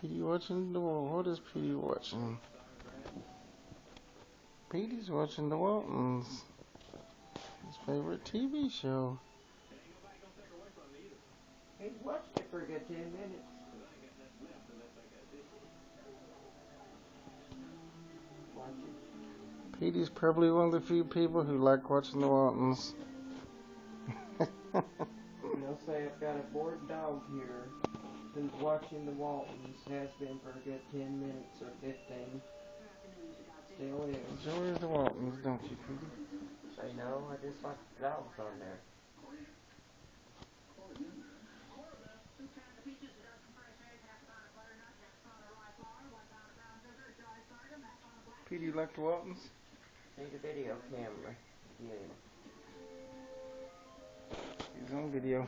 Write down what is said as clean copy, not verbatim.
Petey watching the wall. What is Petey watching? Petey's watching the Waltons. His favorite TV show. He's watched it for a good 10 minutes. Watching. Petey's probably one of the few people who like watching the Waltons. They'll say I've got a bored dog here who's watching the Waltons, has been for a good 10 minutes or 15. Still is. Enjoy the Waltons, don't you, Petey? Say no, I just like the dogs on there. Petey, you like the Waltons? Need a video camera. Yeah. He's on video.